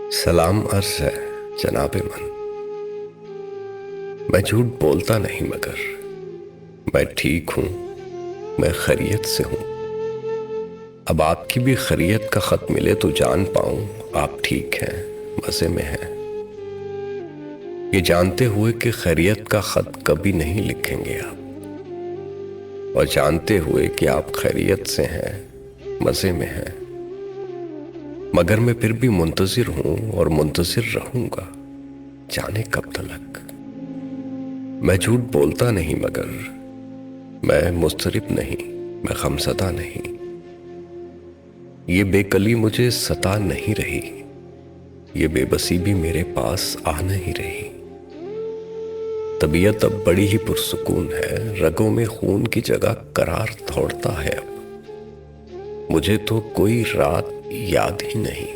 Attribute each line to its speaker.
Speaker 1: सलाम अर्ज है जनाबे मन। मैं झूठ बोलता नहीं मगर मैं ठीक हूं, मैं खैरियत से हूं। अब आपकी भी खैरियत का खत मिले तो जान पाऊं आप ठीक हैं, मजे में हैं। ये जानते हुए कि खैरियत का खत कभी नहीं लिखेंगे आप, और जानते हुए कि आप खैरियत से हैं, मजे में हैं, मगर मैं फिर भी मुंतजिर हूं और मुंतजिर रहूंगा जाने कब तलक। मैं झूठ बोलता नहीं मगर मैं मुस्तरिब नहीं, मैं गमज़दा नहीं। ये बेकली मुझे सता नहीं रही, ये बेबसी भी मेरे पास आ नहीं रही। तबीयत अब बड़ी ही पुरसुकून है, रगों में खून की जगह करार दौड़ता है अब। मुझे तो कोई रात याद ही नहीं।